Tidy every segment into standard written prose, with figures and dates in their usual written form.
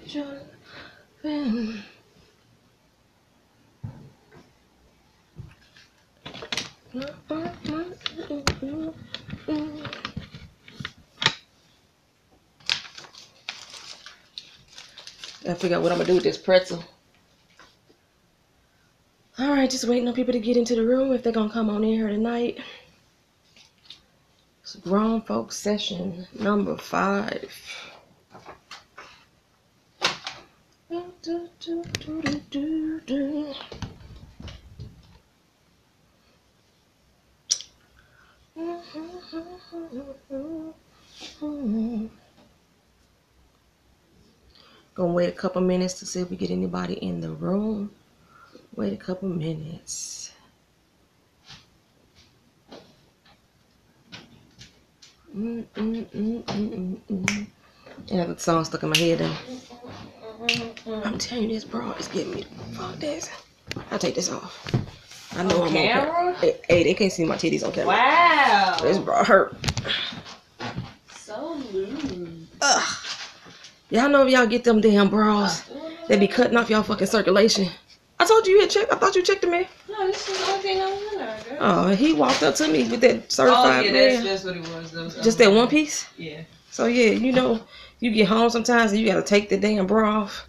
I figure out what I'm gonna do with this pretzel. Alright, just waiting on people to get into the room if they're gonna come on in here tonight. It's grown folks session number 5. Gonna wait a couple minutes to see if we get anybody in the room. Wait a couple minutes. I have the song stuck in my head though. I'm telling you, this bra is getting me. Fuck this. I'll take this off. I know I'm on camera. Hey, they can't see my titties on camera. Wow. This bra hurt. So loose. Ugh. Y'all know if y'all get them damn bras, they be cutting off y'all fucking circulation. I told you had checked. I thought you checked me. No, this is the only thing I was in there, girl. Oh, he walked up to me with that certified. Oh, yeah, that's what it was. Just that one piece? Yeah. So, yeah, you know, you get home sometimes and you got to take the damn bra off.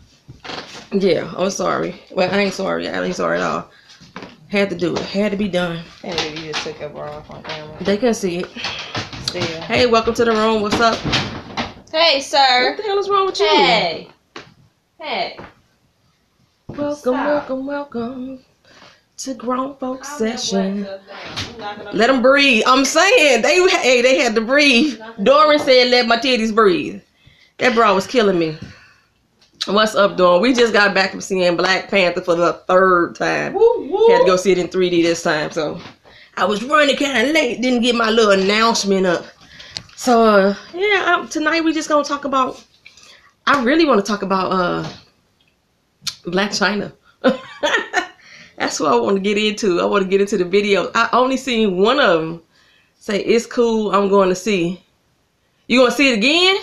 Yeah, I'm sorry. Well, I ain't sorry. I ain't sorry at all. Had to do it. Had to be done. Can't believe you just took your bra off on camera. They couldn't see it. Still. Hey, welcome to the room. What's up? Hey, sir. What the hell is wrong with you? Hey. Hey. Welcome to grown folks session. Let them breathe. I'm saying they had to breathe. Doran said, "Let my titties breathe." That bra was killing me. What's up, Doran? We just got back from seeing Black Panther for the 3rd time. Woo, woo. Had to go see it in 3D this time, so I was running kind of late. Didn't get my little announcement up. So yeah, tonight we just gonna talk about. I really want to talk about Black China. That's what I want to get into. I want to get into the video. I only seen one of them say it's cool. I'm going to see. You gonna see it again?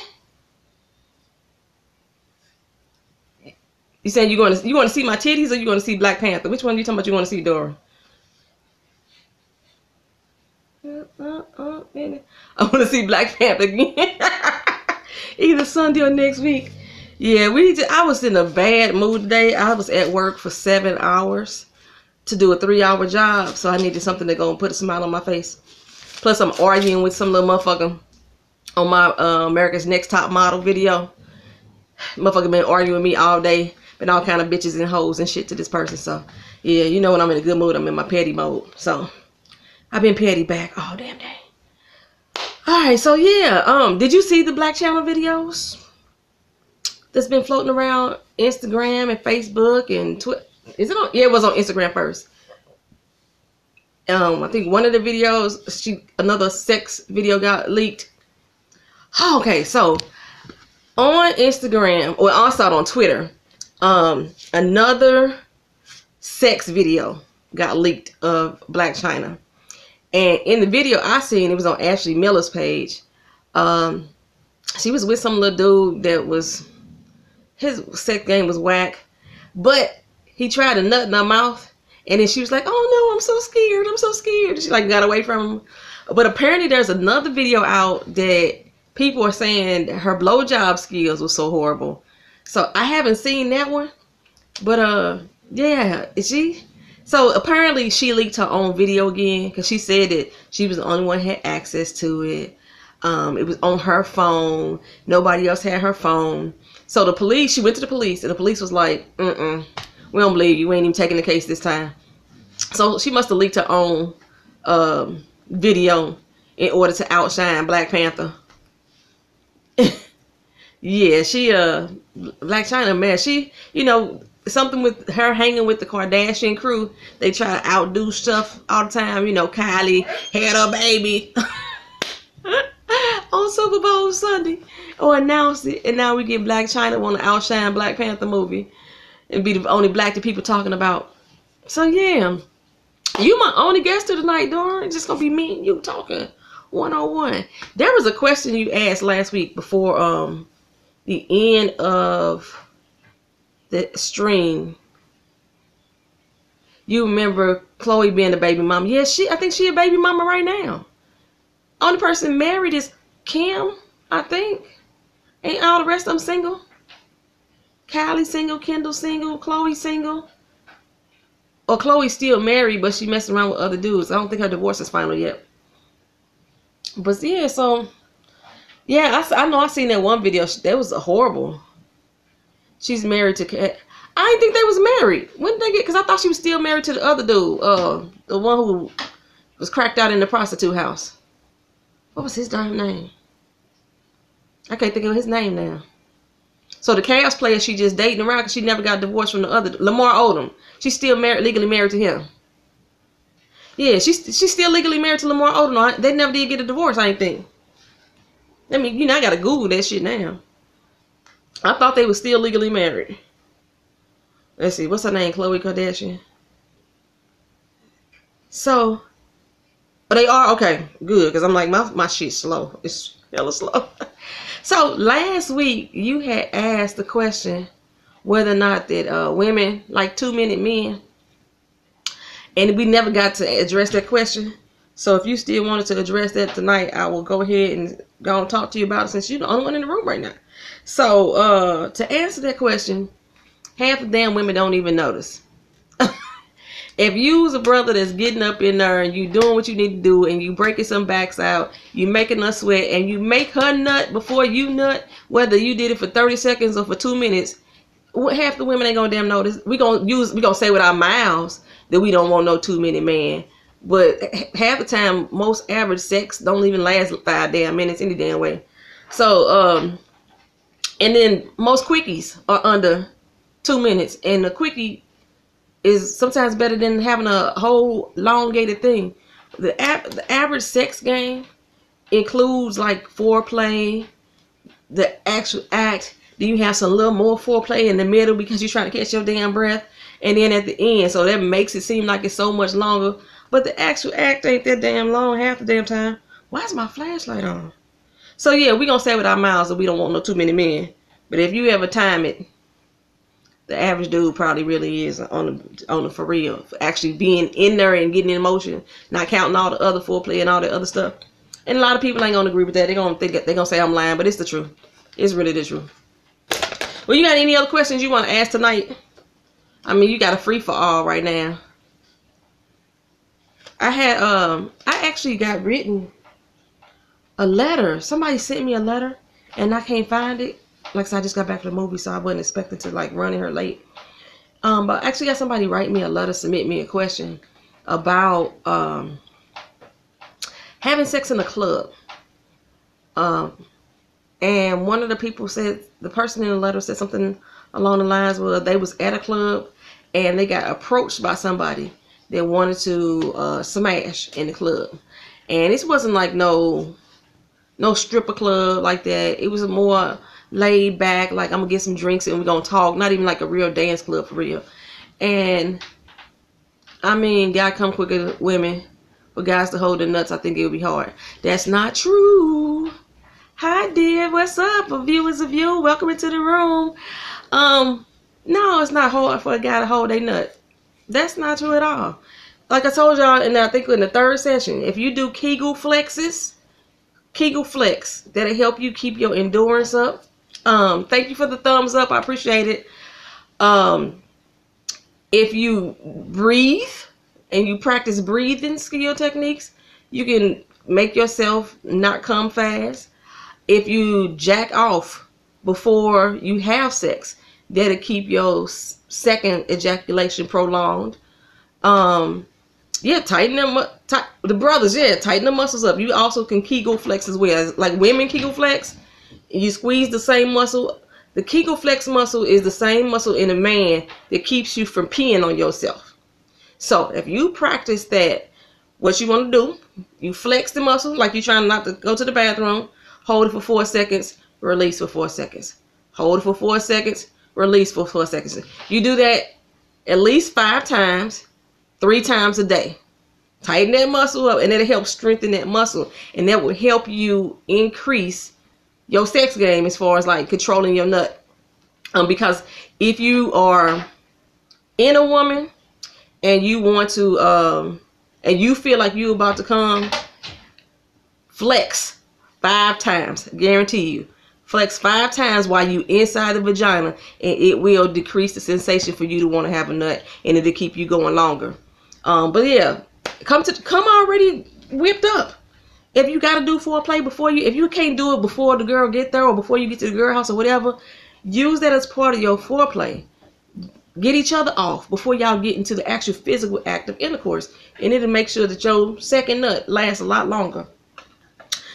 You saying you going to see my titties or you going to see Black Panther? Which one are you talking about? You want to see, Dora? I want to see Black Panther again. Either Sunday or next week. Yeah, I was in a bad mood today. I was at work for 7 hours to do a 3-hour job, so I needed something to go and put a smile on my face. Plus, I'm arguing with some little motherfucker on my America's Next Top Model video. Motherfucker been arguing with me all day. Been all kind of bitches and hoes and shit to this person. So, yeah, you know when I'm in a good mood, I'm in my petty mode. So, I've been petty back all damn day. Alright, so yeah, did you see the Black Channel videos that's been floating around Instagram and Facebook and Twitter? Is it on? Yeah, it was on Instagram first. I think one of the videos, another sex video got leaked. Oh, okay, so on Instagram, or also on Twitter, another sex video got leaked of Black China. And in the video I seen, it was on Ashley Miller's page. She was with some little dude that was, his sex game was whack. But he tried a nut in her mouth. And then she was like, oh no, I'm so scared. I'm so scared. She like got away from him. But apparently there's another video out that people are saying that her blowjob skills were so horrible. So I haven't seen that one. But yeah, is she? So apparently she leaked her own video again because she said that she was the only one who had access to it. It was on her phone. Nobody else had her phone. So the police, she went to the police and the police was like, we don't believe you. We ain't even taking the case this time. So she must have leaked her own video in order to outshine Black Panther. Yeah, she, Black China, man, she, you know, something with her hanging with the Kardashian crew. They try to outdo stuff all the time. You know, Kylie had her baby on Super Bowl Sunday or announced it. And now we get Black China want to outshine Black Panther movie and be the only black that people talking about. So, yeah. You my only guest of the night, Dora. It's just going to be me and you talking one-on-one. There was a question you asked last week before the end of the stream. You remember Chloe being a baby mama. Yeah, I think she a baby mama right now. Only person married is Kim, I think. Ain't all the rest of them single? Kylie single, Kendall single, Chloe single. Or Chloe's still married, but she messing around with other dudes. I don't think her divorce is final yet. But yeah, so yeah, I know I seen that one video. That was horrible. She's married to Kat. I didn't think they was married. When did they get? Because I thought she was still married to the other dude, the one who was cracked out in the prostitute house. What was his darn name? I can't think of his name now. So the Cavs player she just dating around because she never got divorced from the other, Lamar Odom. She's still married, legally married to him. Yeah, she's still legally married to Lamar Odom. No, they never did get a divorce, I ain't think. I mean, you know, I gotta Google that shit now. I thought they were still legally married. Let's see, what's her name? Khloe Kardashian. So, but they are okay, good, because I'm like my shit's slow. It's hella slow. So last week you had asked the question whether or not that women like 2-minute men, and we never got to address that question. So if you still wanted to address that tonight, I will go ahead and go and talk to you about it since you're the only one in the room right now. So to answer that question, half the damn women don't even notice. If you's a brother that's getting up in there and you doing what you need to do and you breaking some backs out, you making her sweat and you make her nut before you nut, whether you did it for 30 seconds or for 2 minutes, half the women ain't gonna damn notice. We gonna say with our mouths that we don't want no 2-minute man. But half the time, most average sex don't even last 5 damn minutes any damn way. So, and then most quickies are under 2 minutes. And the quickie is sometimes better than having a whole elongated thing. The average sex game includes like foreplay, the actual act. Then you have some little more foreplay in the middle because you're trying to catch your damn breath. And then at the end, so that makes it seem like it's so much longer. But the actual act ain't that damn long half the damn time. Why is my flashlight on? So yeah, we gonna say with our mouths that we don't want no 2-minute men. But if you ever time it, the average dude probably really is on the for real, actually being in there and getting in motion, not counting all the other foreplay and all that other stuff. And a lot of people ain't gonna agree with that. They're gonna say I'm lying, but it's the truth. It's really the truth. Well, you got any other questions you want to ask tonight? I mean, you got a free for all right now. I actually got written a letter. Somebody sent me a letter and I can't find it. Like I said, I just got back from the movie, so I wasn't expecting to like run in here late. But I actually got somebody write me a letter, submit me a question about having sex in a club. And one of the people said, the person in the letter said something along the lines where they was at a club and they got approached by somebody that wanted to smash in the club. And this wasn't like no stripper club like that. It was a more laid back, like I'm gonna get some drinks and we're gonna talk. Not even like a real dance club for real. And I mean, God come quicker than women. For guys to hold their nuts, I think it would be hard. That's not true. Hi dear, what's up? Viewers of you, welcome into the room. No, it's not hard for a guy to hold their nut. That's not true at all. Like I told y'all, and I think in the 3rd session, if you do Kegel flexes, Kegel flex, that'll help you keep your endurance up. Thank you for the thumbs up. I appreciate it. If you breathe and you practice breathing skill techniques, you can make yourself not come fast. If you jack off before you have sex, that'll keep your second ejaculation prolonged. Yeah, tighten them up. The brothers, yeah, tighten the muscles up. You also can Kegel flex as well. Like women Kegel flex, you squeeze the same muscle. The Kegel flex muscle is the same muscle in a man that keeps you from peeing on yourself. So if you practice that, what you want to do, you flex the muscle like you're trying not to go to the bathroom. Hold it for 4 seconds, release for 4 seconds. Hold it for 4 seconds, release for 4 seconds. You do that at least 5 times, 3 times a day. Tighten that muscle up, and that'll help strengthen that muscle, and that will help you increase your sex game as far as like controlling your nut. Because if you are in a woman and you want to, and you feel like you're about to come, flex 5 times, guarantee you. Flex 5 times while you inside the vagina, and it will decrease the sensation for you to want to have a nut, and it'll keep you going longer. But yeah, come already whipped up. If you got to do foreplay before you, if you can't do it before the girl get there or before you get to the girl house or whatever, use that as part of your foreplay. Get each other off before y'all get into the actual physical act of intercourse, and it'll make sure that your second nut lasts a lot longer.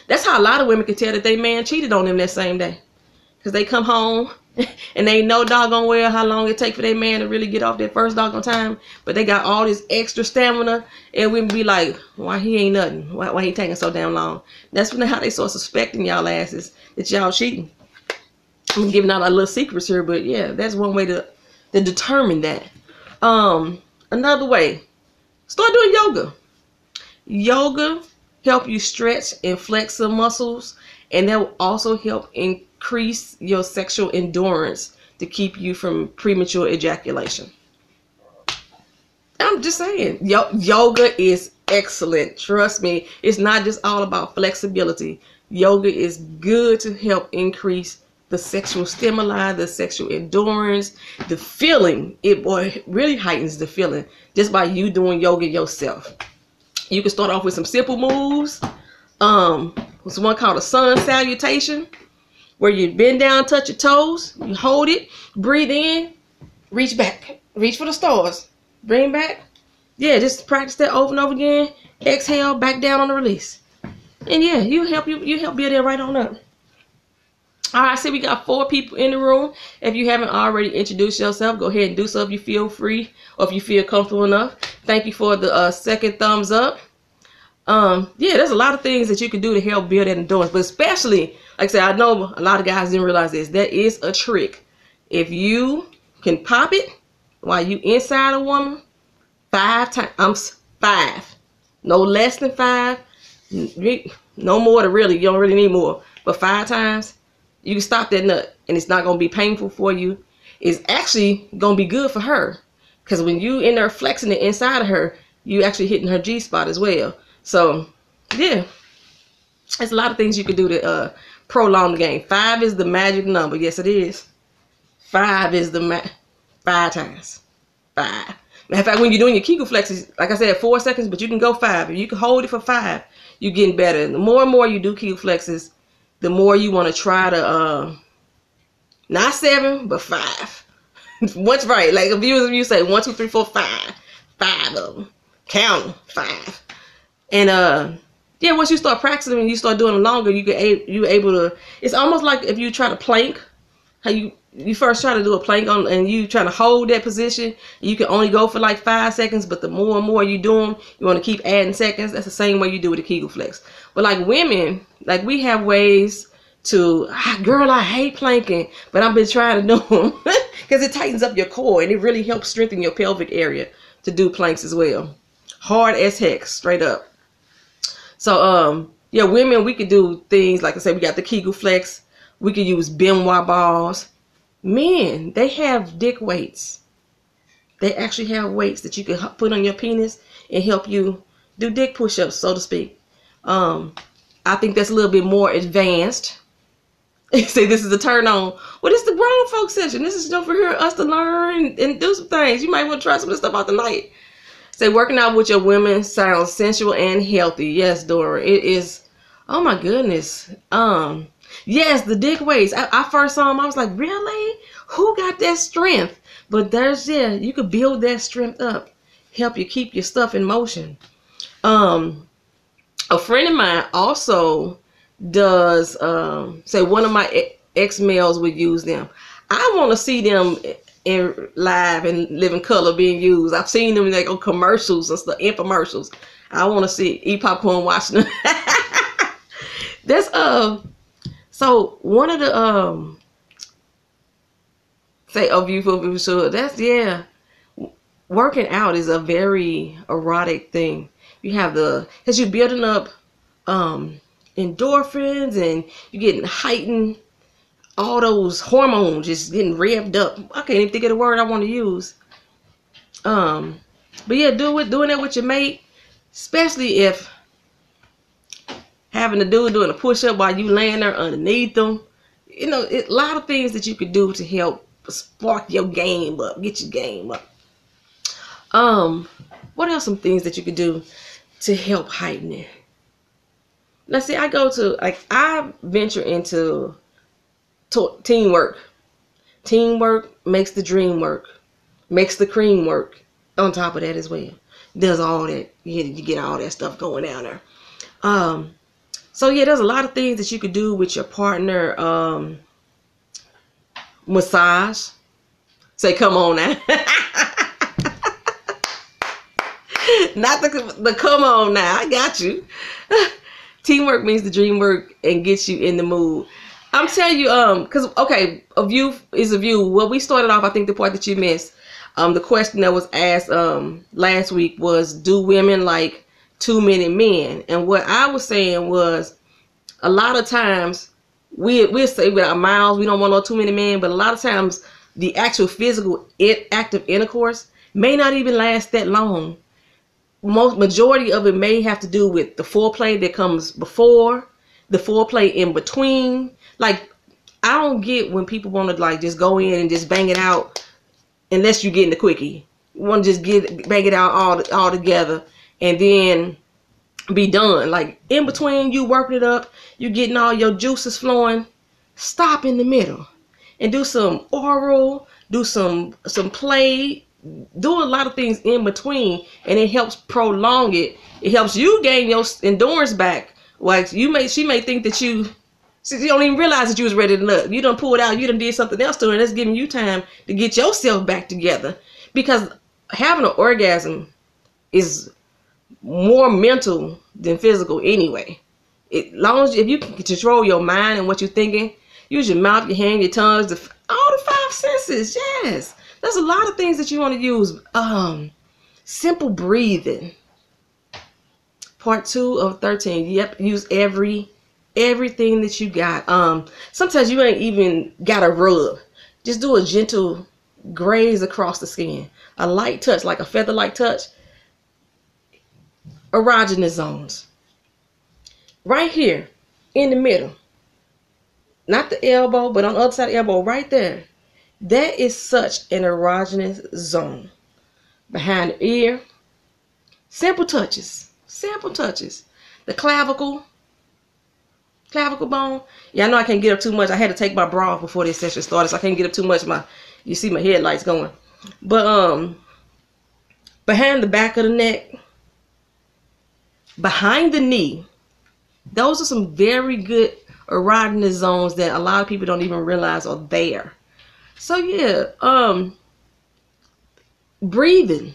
That's how a lot of women can tell that they man cheated on them that same day. Because they come home and they know doggone well how long it take for their man to really get off that first doggone time. But they got all this extra stamina, and we be like, why he ain't nothing? Why he taking so damn long? That's when how they start suspecting y'all asses that y'all cheating. I'm giving out a little secrets here, but yeah, that's one way to determine that. Another way, start doing yoga. Yoga help you stretch and flex some muscles, and that will also help increase your sexual endurance to keep you from premature ejaculation. I'm just saying, yoga is excellent. Trust me, it's not just all about flexibility. Yoga is good to help increase the sexual stimuli, the sexual endurance, the feeling. It really heightens the feeling just by you doing yoga yourself. You can start off with some simple moves. There's one called a sun salutation, where you bend down, touch your toes, you hold it, breathe in, reach back, reach for the stars, bring back. Yeah, just practice that over and over again. Exhale, back down on the release, and yeah, you help build it right on up. All right, see, we got 4 people in the room. If you haven't already introduced yourself, go ahead and do so if you feel free or if you feel comfortable enough. Thank you for the second thumbs up. Yeah, there's a lot of things that you can do to help build that endurance, but especially, like I said, I know a lot of guys didn't realize this. That is a trick. If you can pop it while you inside a woman 5 times, 5, no less than 5, no more to really, you don't really need more, but 5 times, you can stop that nut, and it's not going to be painful for you. It's actually going to be good for her, because when you in there flexing it inside of her, you actually hitting her G-spot as well. So, yeah, there's a lot of things you can do to prolong the game. 5 is the magic number. Yes, it is. 5 is the 5 times. 5. Matter of fact, when you're doing your Kegel flexes, like I said, 4 seconds, but you can go 5. If you can hold it for 5, you're getting better. And the more and more you do Kegel flexes, the more you want to try to, not 7, but 5. What's right? Like if you say 1, 2, 3, 4, 5, 5 of them. Count them, 5. And yeah, once you start practicing and you start doing it longer, you able to. It's almost like if you try to plank, how you first try to do a plank on, and you trying to hold that position. You can only go for like 5 seconds, but the more and more you do them, you want to keep adding seconds. That's the same way you do with the Kegel flex. But like women, like we have ways to. Girl, I hate planking, but I've been trying to do them because it tightens up your core and it really helps strengthen your pelvic area to do planks as well. Hard as heck, straight up. So, yeah, women, we could do things, like I said, we got the Kegel flex. We could use Benoit balls. Men, they have dick weights. They actually have weights that you can put on your penis and help you do dick push-ups, so to speak. I think that's a little bit more advanced. Say this is a turn on. Well, this is the grown folk session. This is for us to learn and do some things. You might want to try some of this stuff out tonight. Say working out with your women sounds sensual and healthy. Yes, Dora, it is. Oh my goodness. Yes, the dick weights. I first saw them. I was like, really? Who got that strength? But you could build that strength up, help you keep your stuff in motion. A friend of mine also does. Say one of my ex-males would use them. I want to see them in live and living color being used. I've seen them like on commercials and stuff, infomercials. I want to see, eat popcorn watching them. That's so one of the say of you for sure. That's working out is a very erotic thing. You have because you're building up endorphins and you're getting heightened all those hormones just getting revved up. I can't even think of the word I want to use. But yeah, doing it with your mate, especially if having a dude doing a push-up while you laying there underneath them. You know, a lot of things that you could do to help spark your game up, get your game up. What else? Some things that you could do to help heighten it. Let's see, I venture into teamwork. Teamwork makes the dream work, makes the cream work. On top of that as well, does all that. You get all that stuff going down there. So yeah, there's a lot of things that you could do with your partner. Massage. Say, come on now. Not the come on now. I got you. Teamwork means the dream work and gets you in the mood. I'm telling you, because okay, a view is a view. Well, we started off, I think the part that you missed. The question that was asked last week was, do women like too many men? And what I was saying was, a lot of times we'll say with our mouths we don't want no too many men, but a lot of times the actual physical active intercourse may not even last that long. Majority of it may have to do with the foreplay that comes before, the foreplay in between. Like, I don't get when people want to like just go in and just bang it out unless you're getting the quickie. You want to just bang it out all together and then be done. Like, in between, you working it up, you getting all your juices flowing. Stop in the middle and do some oral, do some play, do a lot of things in between, and it helps prolong it. It helps you gain your endurance back. Like, she may think that you don't even realize that you was ready to nut. You done pulled out, you done did something else to her, and that's giving you time to get yourself back together. Because having an orgasm is more mental than physical anyway. If you can control your mind and what you're thinking, use your mouth, your hand, your tongues, all the five senses. Yes, there's a lot of things that you want to use. Simple breathing. Part 2 of 13. Yep, use everything that you got. Sometimes you ain't even got to rub. Just do a gentle graze across the skin. A light touch, like a feather-like touch. Erogenous zones. Right here in the middle. Not the elbow, but on the other side of the elbow, right there. That is such an erogenous zone. Behind the ear. Simple touches. Simple touches. The clavicle bone. Yeah, I know I can't get up too much. I had to take my bra off before this session started, so I can't get up too much. You see my headlights going. But behind the back of the neck, behind the knee, those are some very good erogenous zones that a lot of people don't even realize are there. So yeah, breathing.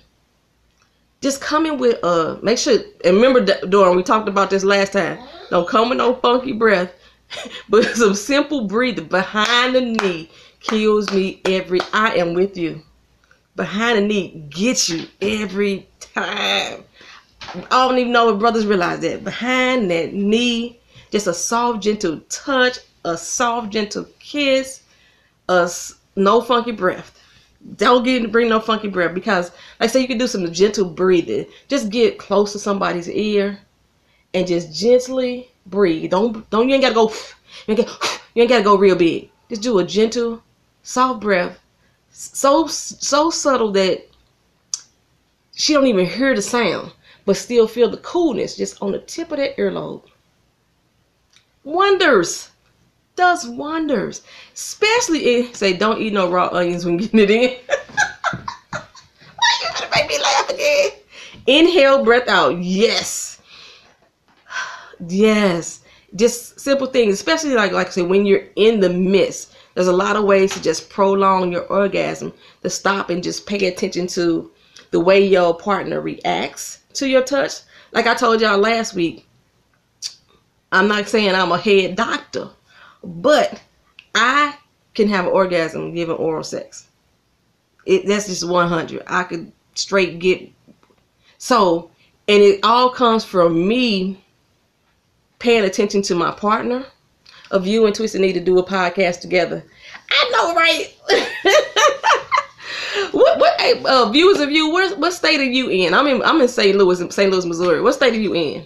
Just come in with make sure, and remember, Doran, we talked about this last time. Don't come with no funky breath, but some simple breathing behind the knee kills me I am with you. Behind the knee gets you every time. I don't even know if brothers realize that. Behind that knee, just a soft, gentle touch, a soft, gentle kiss, no funky breath. Don't bring no funky breath, because like I say, you can do some gentle breathing. Just get close to somebody's ear and just gently breathe. You ain't gotta go. You ain't gotta go real big. Just do a gentle, soft breath, so subtle that she don't even hear the sound, but still feel the coolness just on the tip of that earlobe. Wonders. Does wonders. Especially say don't eat no raw onions when getting it in. Why you gonna make me laugh again? Inhale, breath out. Yes. Yes. Just simple things, especially like I said, when you're in the midst. There's a lot of ways to just prolong your orgasm, to stop and just pay attention to the way your partner reacts to your touch. Like I told y'all last week, I'm not saying I'm a head doctor, but I can have an orgasm giving oral sex. That's just 100. I could straight get. So, and it all comes from me paying attention to my partner, of you and Twisted need to do a podcast together. I know, right? What hey, viewers of you, what state are you in? I'm in St. Louis, Missouri. What state are you in?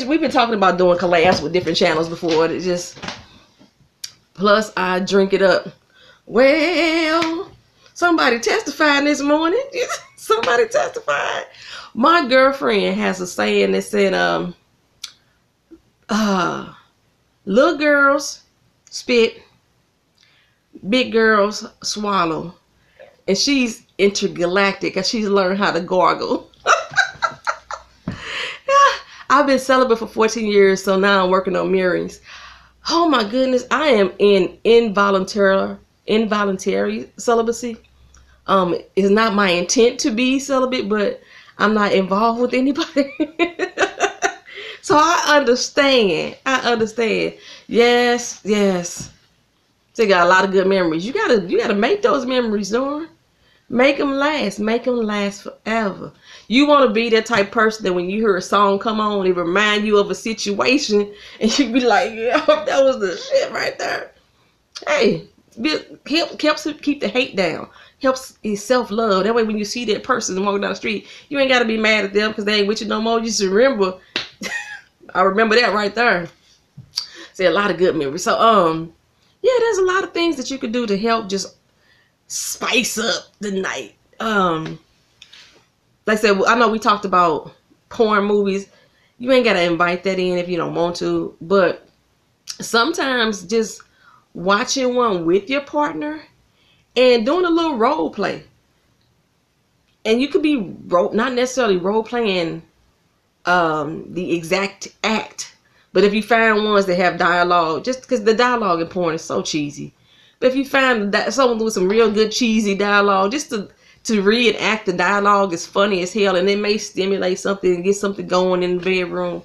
We've been talking about doing collabs with different channels before. It just, plus I drink it up. Well, somebody testified this morning. Somebody testified. My girlfriend has a saying that said, little girls spit, big girls swallow. And she's intergalactic because she's learned how to gargle. I've been celibate for 14 years, so now I'm working on mirrorings. Oh my goodness, I am in involuntary celibacy. It's not my intent to be celibate, but I'm not involved with anybody. So I understand. Yes. They got a lot of good memories. You gotta make those memories, Dawn. Make them last forever. You want to be that type of person that when you hear a song come on, it remind you of a situation, and you be like, yeah, that was the shit right there. Hey, helps keep the hate down. Helps self-love. That way when you see that person walking down the street, you ain't got to be mad at them because they ain't with you no more. You just remember. I remember that right there. See, a lot of good memories. So, yeah, there's a lot of things that you could do to help just spice up the night. Like I said, I know we talked about porn movies. You ain't got to invite that in if you don't want to. But sometimes just watching one with your partner and doing a little role play. And you could be not necessarily role playing the exact act. But if you find ones that have dialogue, just because the dialogue in porn is so cheesy. But if you find that someone with some real good cheesy dialogue, just to reenact the dialogue is funny as hell, and it may stimulate something and get something going in the bedroom.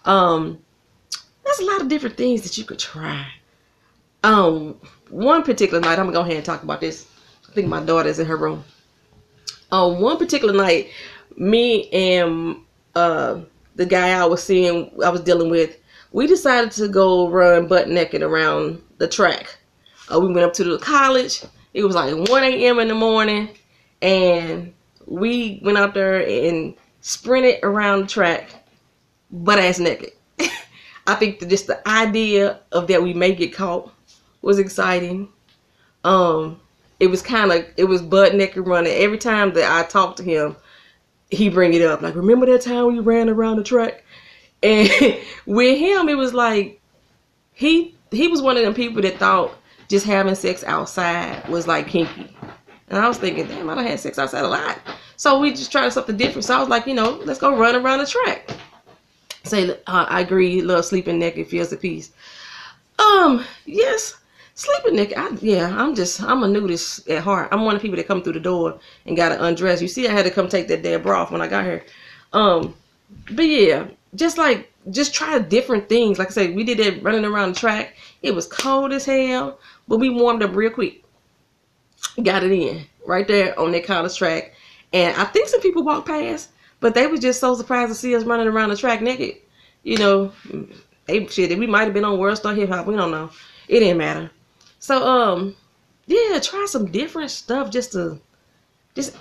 There's a lot of different things that you could try. One particular night, I'm gonna go ahead and talk about this. I think my daughter's in her room. One particular night, me and the guy I was dealing with, we decided to go run butt naked around the track. We went up to the college. It was like 1 a.m. in the morning, and we went out there and sprinted around the track butt ass naked. I think that just the idea of that we may get caught was exciting. It was butt naked running. Every time that I talked to him, he bring it up. Like, remember that time we ran around the track? And with him, it was like, he was one of them people that thought just having sex outside was like kinky. And I was thinking, damn, I done had sex outside a lot. So we just tried something different. So I was like, let's go run around the track. Say, I agree, love sleeping naked, feels at peace. Yes, sleeping naked. I'm a nudist at heart. I'm one of the people that come through the door and gotta undress. You see, I had to come take that damn bra off when I got here. But yeah, just try different things. Like I said, we did that running around the track. It was cold as hell, but we warmed up real quick. Got it in right there on that college track. And I think some people walked past, but they were just so surprised to see us running around the track naked. We might have been on World Star Hip Hop. We don't know. It didn't matter. So, yeah, try some different stuff just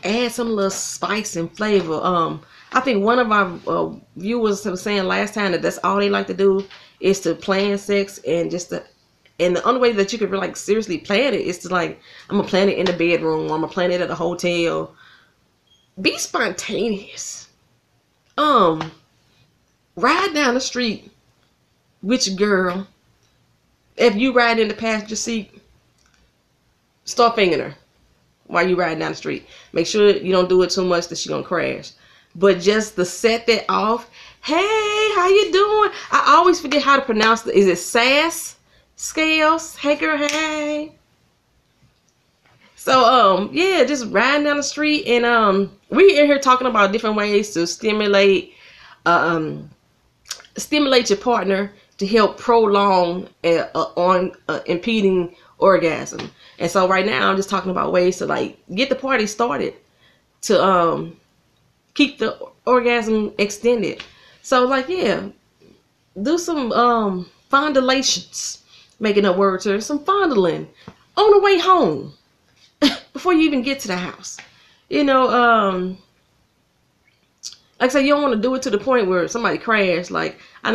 add some little spice and flavor. I think one of our viewers was saying last time that that's all they like to do is to plan sex and and the only way that you could really seriously plan it is to I'm gonna plan it in the bedroom, or I'm gonna plan it at a hotel. Be spontaneous. Ride down the street with your girl. If you ride in the passenger seat, start fingering her while you riding down the street. Make sure you don't do it too much that she's gonna crash. But just to set that off, hey, how you doing? I always forget how to pronounce is it sass? Scales? Hey girl, hey. So yeah, just riding down the street, and we in here talking about different ways to stimulate your partner to help prolong impeding orgasm. And so right now I'm just talking about ways to get the party started to keep the orgasm extended. So yeah, do some fondulations. making up word to her, some fondling on the way home before you even get to the house. You know, like I said, you don't want to do it to the point where somebody crashed. Like, I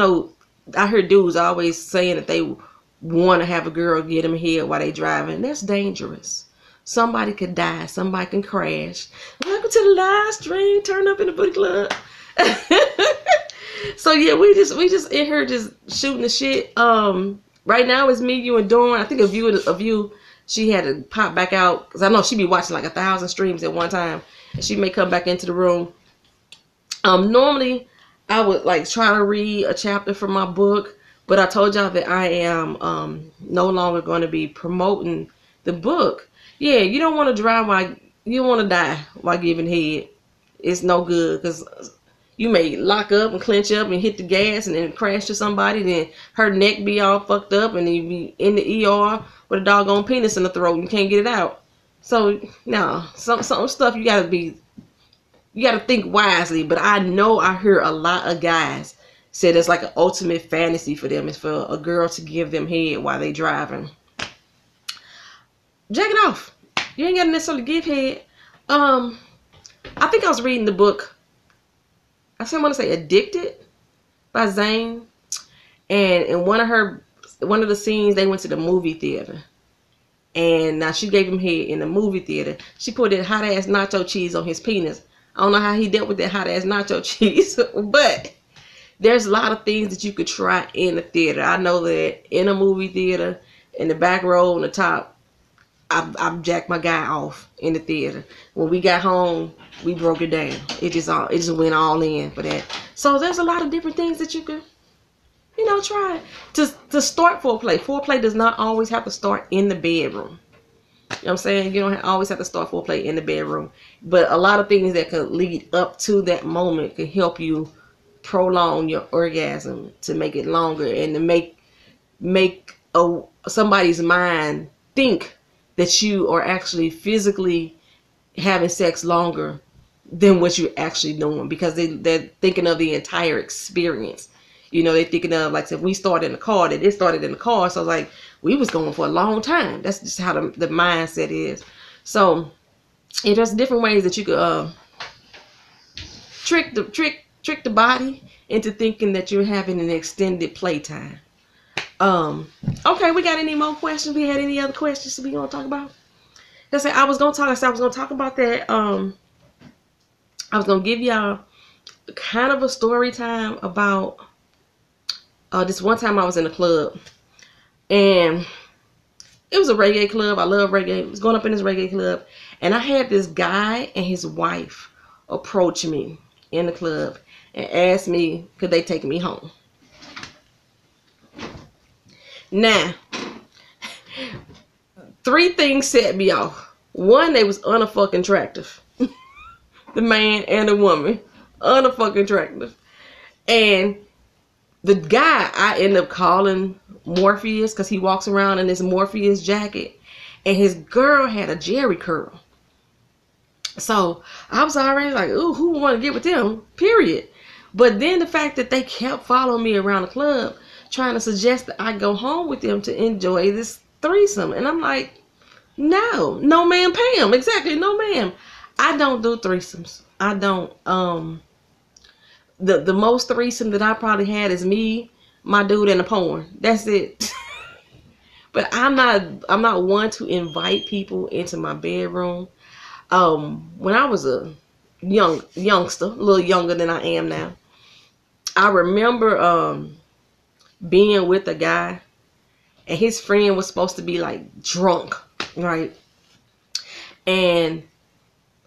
heard dudes always saying that they want to have a girl get them head while they driving. That's dangerous. Somebody could die. Somebody can crash. Welcome to the live stream. Turn up in the booty club. So yeah, we just in here just shooting the shit. Right now it's me, you, and Dawn. I think a view. She had to pop back out because I know she be watching like 1,000 streams at one time, and she may come back into the room. Normally I would like try to read a chapter from my book, but I told y'all that I am no longer going to be promoting the book. Yeah, you don't want to drive while you want to die while giving head. It's no good because you may lock up and clench up and hit the gas and then crash to somebody. Then her neck be all fucked up and then you be in the ER with a doggone penis in the throat and you can't get it out. So no, some stuff you gotta think wisely. But I know I hear a lot of guys say it's like an ultimate fantasy for them is for a girl to give them head while they driving. Jack it off. You ain't gotta necessarily give head. I think I was reading the book, I want to say Addicted by Zane, and in one of the scenes they went to the movie theater, and now she gave him head in the movie theater. She put that hot ass nacho cheese on his penis. I don't know how he dealt with that hot ass nacho cheese, but there's a lot of things that you could try in the theater. I know that in a movie theater, in the back row on the top, I've jacked my guy off in the theater. When we got home, we broke it down. It just went all in for that. So there's a lot of different things that you could, try to start foreplay. Foreplay does not always have to start in the bedroom. You know what I'm saying? You don't always have to start foreplay in the bedroom. But a lot of things that could lead up to that moment could help you prolong your orgasm to make it longer and to make somebody's mind think that you are actually physically having sex longer than what you're actually doing, because they're thinking of the entire experience. They're thinking of, like, if we started in the car, that it started in the car. So like we was going for a long time. That's just how the mindset is. So there's different ways that you could trick the body into thinking that you're having an extended playtime. Okay, we got any more questions? We had any other questions that we gonna talk about? I was gonna talk about that. I was gonna give y'all kind of a story time about this one time I was in a club, and it was a reggae club. I love reggae. I was going up in this reggae club, and I had this guy and his wife approach me in the club and ask me could they take me home. Now, 3 things set me off. 1, they was unfucking attractive. The man and the woman, unfucking attractive. And the guy I end up calling Morpheus because he walks around in this Morpheus jacket, and his girl had a Jerry curl. So I was already like, ooh, who want to get with them? Period. But then the fact that they kept following me around the club, trying to suggest that I go home with them to enjoy this threesome. And I'm like, no ma'am, Pam. Exactly, no ma'am. I don't do threesomes. I don't. The most threesome that I probably had is me, my dude, and a porn. That's it. But I'm not one to invite people into my bedroom. When I was a youngster, a little younger than I am now, I remember being with a guy, and his friend was supposed to be like drunk, right? And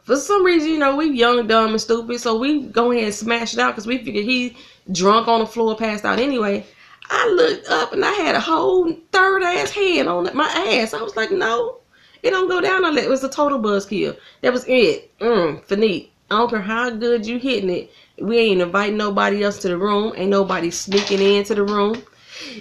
for some reason, we young, dumb, and stupid, so we go ahead and smash it out because we figured he drunk on the floor, passed out anyway. I looked up and I had a whole third ass head on my ass. I was like, no, it don't go down on that. It was a total buzzkill. That was it. Finite. I don't care how good you hitting it. We ain't inviting nobody else to the room. Ain't nobody sneaking into the room.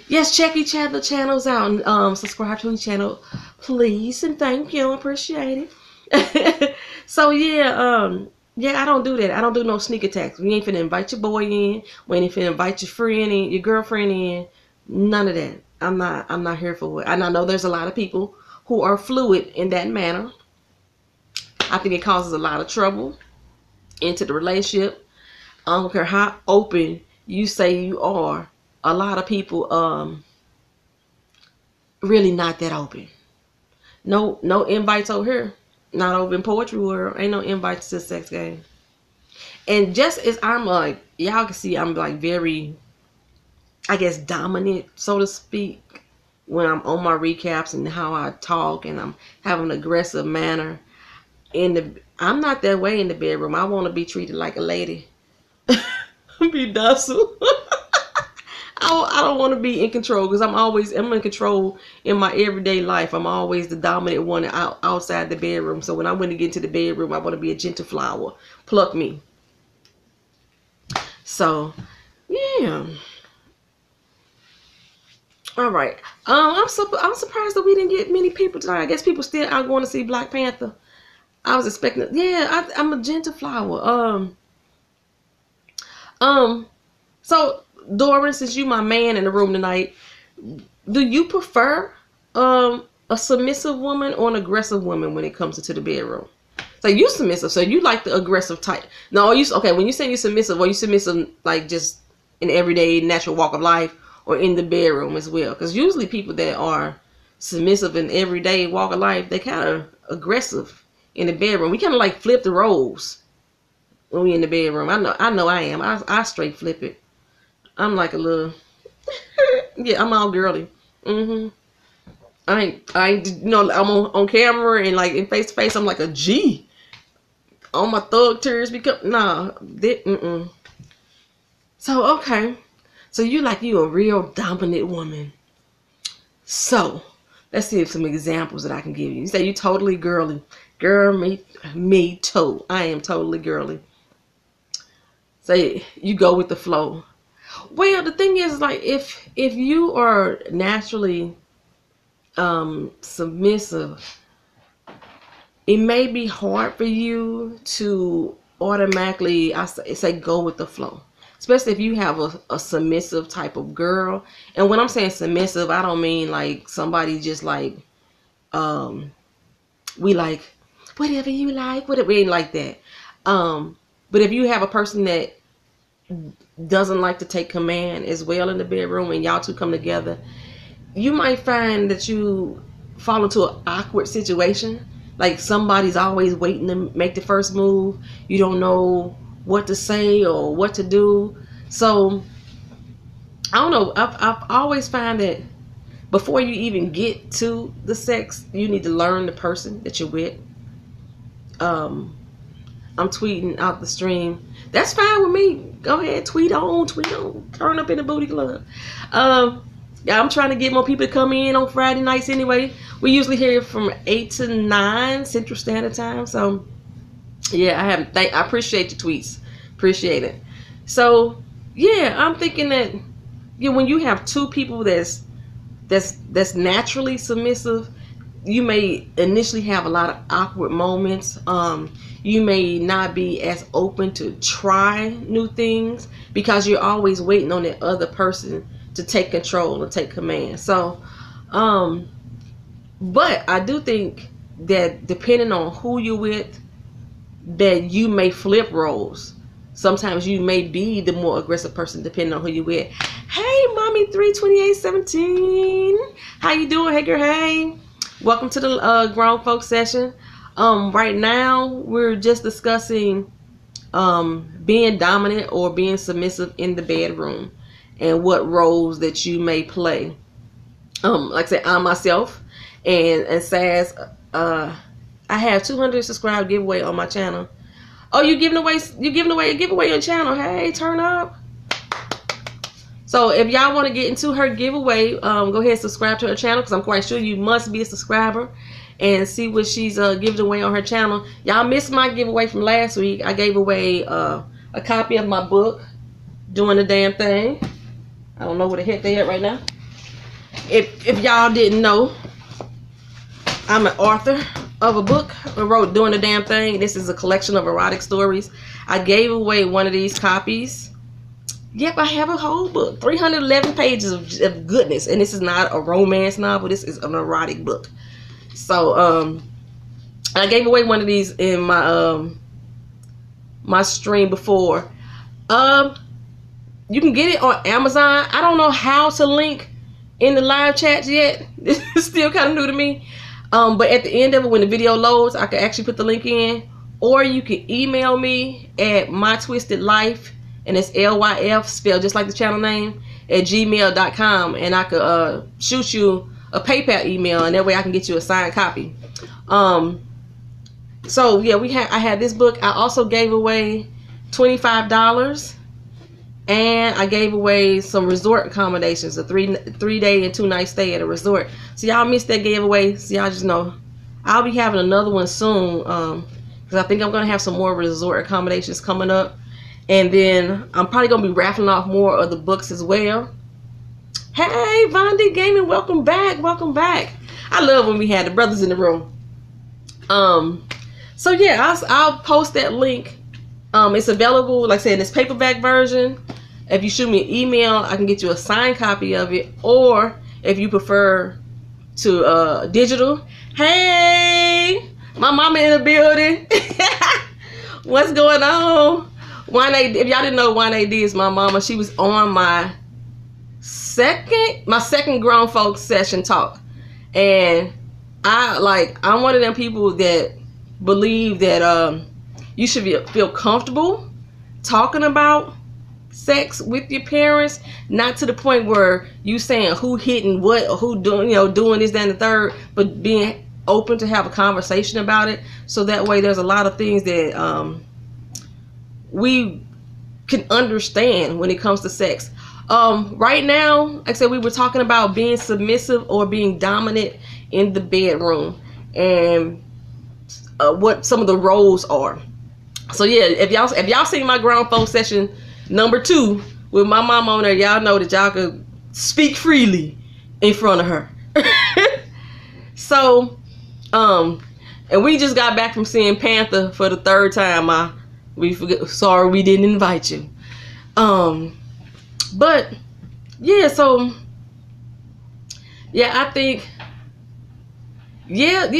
Yes, check each other channels out and subscribe to each channel, please, and thank you. Appreciate it. So yeah, I don't do that. I don't do no sneak attacks. We ain't finna invite your boy in. We ain't finna invite your friend in, your girlfriend in. None of that. I'm not here for it. And I know there's a lot of people who are fluid in that manner. I think it causes a lot of trouble into the relationship. I don't care how open you say you are. A lot of people really not that open. No invites over here. Not over in Poetry World. Ain't no invites to the sex game. And just as I'm like, y'all can see I'm like very, I guess, dominant, so to speak, when I'm on my recaps and how I talk and I'm having an aggressive manner. I'm not that way in the bedroom. I want to be treated like a lady. Be docile. I don't want to be in control because I'm in control in my everyday life. I'm always the dominant one outside the bedroom. So when I want to get into the bedroom, I want to be a gentle flower. Pluck me. So, yeah. All right. I'm surprised that we didn't get many people tonight. I guess people still are going to see Black Panther. I was expecting. Yeah, I'm a gentle flower. So Doran, since you my man in the room tonight, do you prefer a submissive woman or an aggressive woman when it comes into the bedroom? So you submissive, so you like the aggressive type. No, okay, when you say you submissive, are you submissive like just in everyday natural walk of life or in the bedroom as well? Because usually people that are submissive in everyday walk of life, they kind of aggressive in the bedroom. We kind of like flip the roles when we in the bedroom. I know I am. I straight flip it. I'm like a little, yeah, I'm all girly. I ain't, you know, I'm on camera and like in face to face, I'm like a G. All my thug tears become, So, okay. So you a real dominant woman. So, let's see if some examples that I can give you. You say you totally girly. Girl, me too. I am totally girly. Say you go with the flow. Well, the thing is, like, if you are naturally submissive, it may be hard for you to automatically, I say go with the flow. Especially if you have a submissive type of girl. And when I'm saying submissive, I don't mean like somebody just like, we like, whatever you like, whatever, we ain't like that. But if you have a person that doesn't like to take command as well in the bedroom and y'all two come together, you might find that you fall into an awkward situation. Like somebody's always waiting to make the first move. You don't know what to say or what to do. So I don't know. I've always found that before you even get to the sex, you need to learn the person that you're with. I'm tweeting out the stream. That's fine with me. Go ahead, tweet on. Turn up in the booty club. Yeah, I'm trying to get more people to come in on Friday nights anyway. We usually hear from 8 to 9 Central Standard Time. So, yeah, I appreciate your tweets. Appreciate it. So, yeah, I'm thinking that when you have two people that's naturally submissive, you may initially have a lot of awkward moments. You may not be as open to try new things because you're always waiting on that other person to take control and take command. So, but I do think that depending on who you're with, that you may flip roles. Sometimes you may be the more aggressive person depending on who you're with. Hey, mommy 32817. How you doing? Hey, girl, hey. Welcome to the grown folks session. Right now, we're just discussing being dominant or being submissive in the bedroom and what roles that you may play. Like I said, I myself and Saz, I have 200 subscribe giveaway on my channel. Oh, you're giving away a giveaway on your channel. Hey, turn up. So if y'all want to get into her giveaway, go ahead and subscribe to her channel because I'm quite sure you must be a subscriber and see what she's giving away on her channel. Y'all missed my giveaway from last week. I gave away a copy of my book, Doing the Damn Thing. I don't know where the heck they at right now. If y'all didn't know, I'm an author of a book. I wrote Doing the Damn Thing. This is a collection of erotic stories. I gave away one of these copies Yep, I have a whole book, 311 pages of goodness, and this is not a romance novel. This is an erotic book. So, I gave away one of these in my my stream before. You can get it on Amazon. I don't know how to link in the live chats yet. This is still kind of new to me. But at the end of it, when the video loads, I can actually put the link in. Or you can email me at mytwistedlyf, and it's LYF, spelled just like the channel name, at gmail.com, and I could shoot you a PayPal email, and that way I can get you a signed copy. So yeah, I had this book. I also gave away $25, and I gave away some resort accommodations, a three day and 2 night stay at a resort. So y'all missed that giveaway. So y'all just know I'll be having another one soon, because I think I'm gonna have some more resort accommodations coming up. And then I'm probably going to be raffling off more of the books as well. Hey, Vondi Gaming, welcome back. Welcome back. I love when we had the brothers in the room. So yeah, I'll post that link. It's available, like I said, in this paperback version. If you shoot me an email, I can get you a signed copy of it. Or if you prefer to digital. Hey, my mama in the building. What's going on? If y'all didn't know, 1AD is my mama. She was on my second grown folks session talk, and I'm one of them people that believe that you should feel comfortable talking about sex with your parents, not to the point where you saying who hitting what or who doing this, that, and the third, but being open to have a conversation about it. So that way, there's a lot of things that we can understand when it comes to sex. Right now, like I said, we were talking about being submissive or being dominant in the bedroom, and what some of the roles are. So yeah, if y'all seen my grown folks session number 2 with my mom on there, y'all know that y'all could speak freely in front of her. So, and we just got back from seeing Panther for the 3rd time. Sorry we didn't invite you. But yeah, so yeah, I think yeah.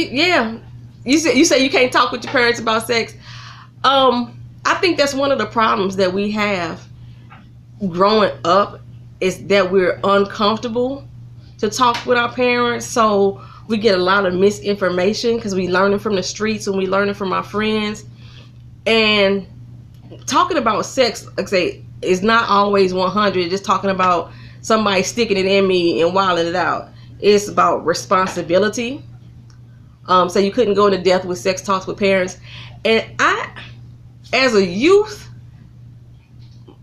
You say you can't talk with your parents about sex. I think that's one of the problems that we have growing up, is that we're uncomfortable to talk with our parents. So we get a lot of misinformation because we learn it from the streets and we learn it from our friends. And talking about sex, like I say, is not always 100. Just talking about somebody sticking it in me and wilding it out. It's about responsibility. So you couldn't go into depth with sex talks with parents. And as a youth,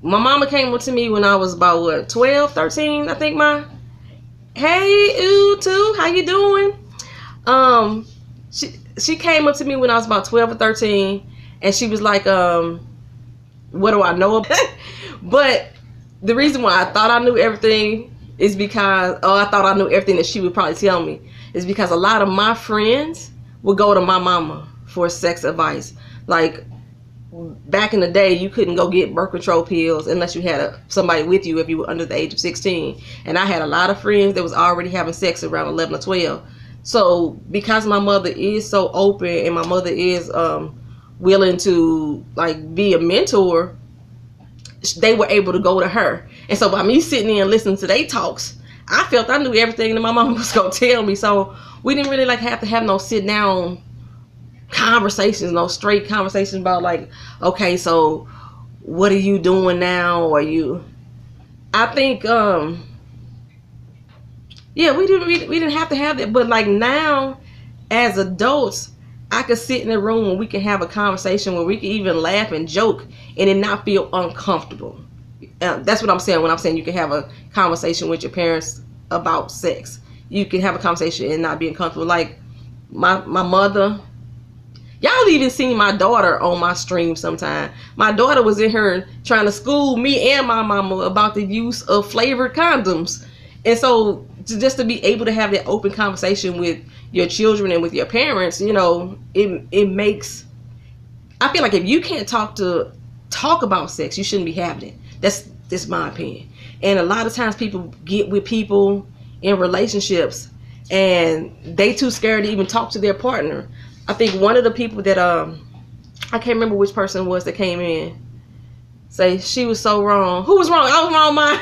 my mama came up to me when I was about, what, 12, 13, I think, hey, too, how you doing? She came up to me when I was about 12 or 13, and she was like, what do I know about it? But the reason why I thought I knew everything is because, I thought I knew everything that she would probably tell me, is because a lot of my friends would go to my mama for sex advice. Like, back in the day, you couldn't go get birth control pills unless you had somebody with you if you were under the age of 16. And I had a lot of friends that was already having sex around 11 or 12. So because my mother is so open and my mother is willing to like be a mentor, they were able to go to her. And so by me sitting there and listening to their talks, I felt I knew everything that my mama was gonna tell me. So we didn't really like have to have no sit down conversations, no straight conversations about like, okay, so what are you doing now? Or I think yeah, we didn't have to have that. But like now, as adults, I could sit in a room and we can have a conversation where we can even laugh and joke and it not feel uncomfortable. That's what I'm saying when I'm saying you can have a conversation with your parents about sex. You can have a conversation and not be uncomfortable. Like my mother, y'all even seen my daughter on my stream sometime. My daughter was in here trying to school me and my mama about the use of flavored condoms. And so just to be able to have that open conversation with your children and with your parents, you know, it makes, I feel like if you can't talk about sex, you shouldn't be having it. This is my opinion. And a lot of times people get with people in relationships and they too scared to even talk to their partner. I think one of the people that I can't remember which person it was that came in, say she was so wrong. Who was wrong? I was wrong, mine.